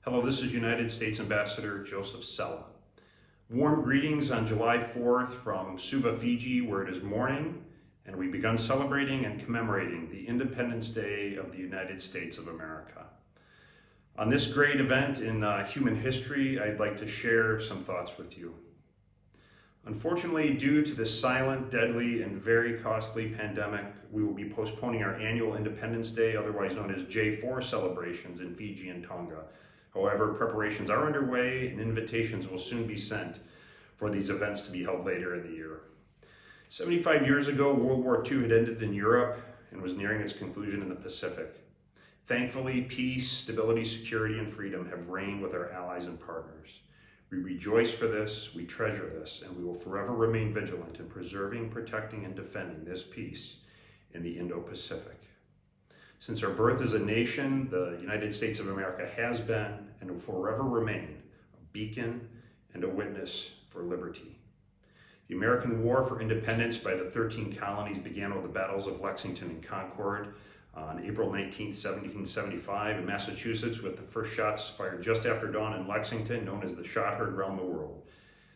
Hello, this is United States Ambassador Joseph Cella. Warm greetings on July 4th from Suva, Fiji, where it is morning, and we've begun celebrating and commemorating the Independence Day of the United States of America. On this great event in human history, I'd like to share some thoughts with you. Unfortunately, due to this silent, deadly, and very costly pandemic, we will be postponing our annual Independence Day, otherwise known as J4 celebrations in Fiji and Tonga. However, preparations are underway and invitations will soon be sent for these events to be held later in the year. 75 years ago, World War II had ended in Europe and was nearing its conclusion in the Pacific. Thankfully, peace, stability, security, and freedom have reigned with our allies and partners. We rejoice for this, we treasure this, and we will forever remain vigilant in preserving, protecting, and defending this peace in the Indo-Pacific. Since our birth as a nation, the United States of America has been and will forever remain a beacon and a witness for liberty. The American War for Independence by the 13 colonies began with the battles of Lexington and Concord on April 19, 1775 in Massachusetts, with the first shots fired just after dawn in Lexington, known as the shot heard round the world.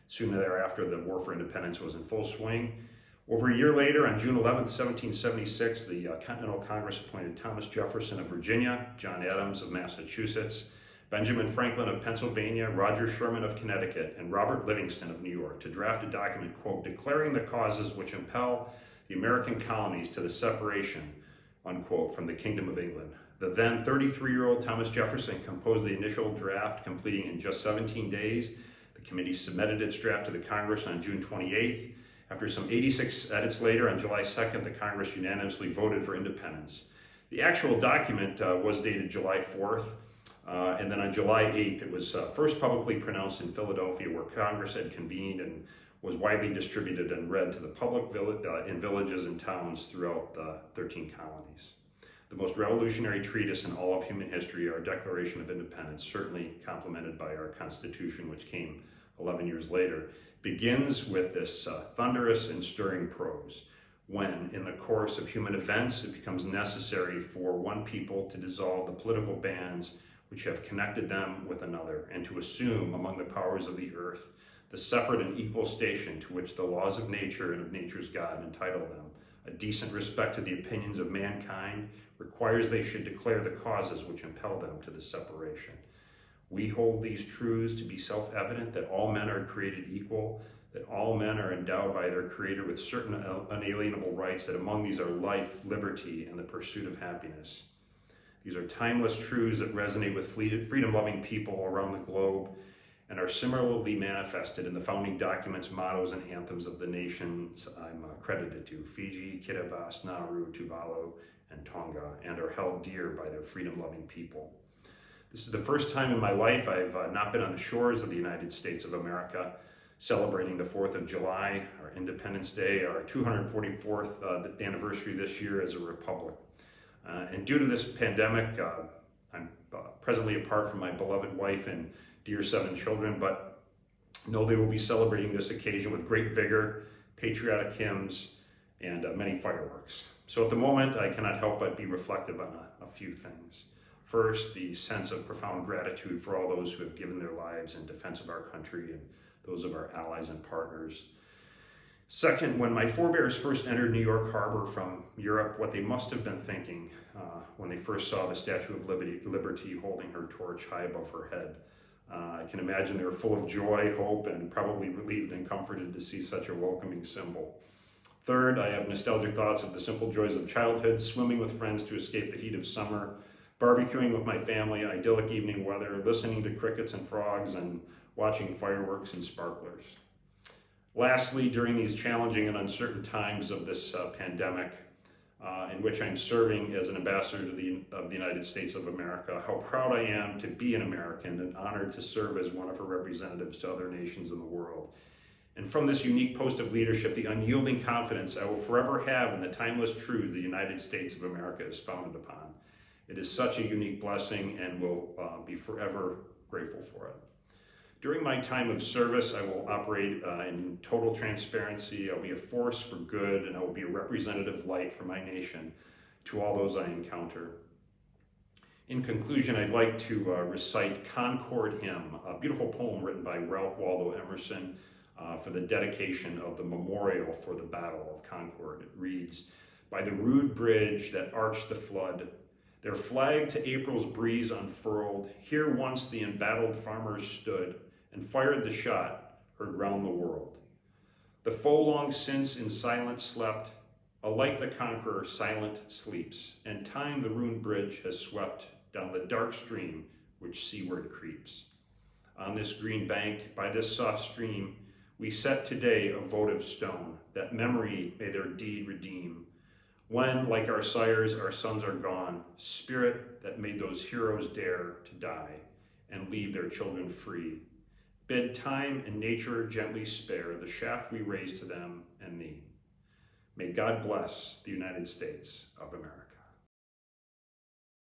Soon thereafter, the War for Independence was in full swing. Over a year later, on June 11, 1776, the Continental Congress appointed Thomas Jefferson of Virginia, John Adams of Massachusetts, Benjamin Franklin of Pennsylvania, Roger Sherman of Connecticut, and Robert Livingston of New York to draft a document, quote, declaring the causes which impel the American colonies to the separation, unquote, from the Kingdom of England. The then 33-year-old Thomas Jefferson composed the initial draft, completing in just 17 days. The committee submitted its draft to the Congress on June 28th. After some 86 edits later, on July 2nd, the Congress unanimously voted for independence. The actual document was dated July 4th, and then on July 8th, it was first publicly pronounced in Philadelphia, where Congress had convened, and was widely distributed and read to the public in villages and towns throughout the 13 colonies. The most revolutionary treatise in all of human history, our Declaration of Independence, certainly complemented by our Constitution, which came 11 years later, begins with this thunderous and stirring prose. When, in the course of human events, it becomes necessary for one people to dissolve the political bands which have connected them with another, and to assume among the powers of the earth the separate and equal station to which the laws of nature and of nature's God entitle them. A decent respect to the opinions of mankind requires they should declare the causes which impel them to the separation. We hold these truths to be self-evident, that all men are created equal, that all men are endowed by their Creator with certain unalienable rights, that among these are life, liberty, and the pursuit of happiness. These are timeless truths that resonate with freedom-loving people around the globe and are similarly manifested in the founding documents, mottos, and anthems of the nations I'm credited to: Fiji, Kiribati, Nauru, Tuvalu, and Tonga, and are held dear by their freedom-loving people. This is the first time in my life I've not been on the shores of the United States of America, celebrating the 4th of July, our Independence Day, our 244th anniversary this year as a republic. And due to this pandemic, I'm presently apart from my beloved wife and dear 7 children, but know they will be celebrating this occasion with great vigor, patriotic hymns, and many fireworks. So at the moment, I cannot help but be reflective on a few things. First, the sense of profound gratitude for all those who have given their lives in defense of our country and those of our allies and partners. Second, when my forebears first entered New York Harbor from Europe, what they must have been thinking when they first saw the Statue of Liberty holding her torch high above her head. I can imagine they were full of joy, hope, and probably relieved and comforted to see such a welcoming symbol. Third, I have nostalgic thoughts of the simple joys of childhood, swimming with friends to escape the heat of summer, barbecuing with my family, idyllic evening weather, listening to crickets and frogs, and watching fireworks and sparklers. Lastly, during these challenging and uncertain times of this pandemic, in which I'm serving as an ambassador of the United States of America, how proud I am to be an American and honored to serve as one of her representatives to other nations in the world. And from this unique post of leadership, the unyielding confidence I will forever have in the timeless truth the United States of America is founded upon. It is such a unique blessing, and will be forever grateful for it. During my time of service, I will operate in total transparency. I'll be a force for good, and I will be a representative light for my nation to all those I encounter. In conclusion, I'd like to recite Concord Hymn, a beautiful poem written by Ralph Waldo Emerson for the dedication of the memorial for the Battle of Concord. It reads, "By the rude bridge that arched the flood, their flag to April's breeze unfurled, here once the embattled farmers stood and fired the shot heard round the world. The foe long since in silence slept, alike the conqueror silent sleeps, and time the ruined bridge has swept down the dark stream which seaward creeps. On this green bank, by this soft stream, we set today a votive stone, that memory may their deed redeem. When, like our sires, our sons are gone, spirit that made those heroes dare to die and leave their children free, bid time and nature gently spare the shaft we raise to them and thee. May God bless the United States of America."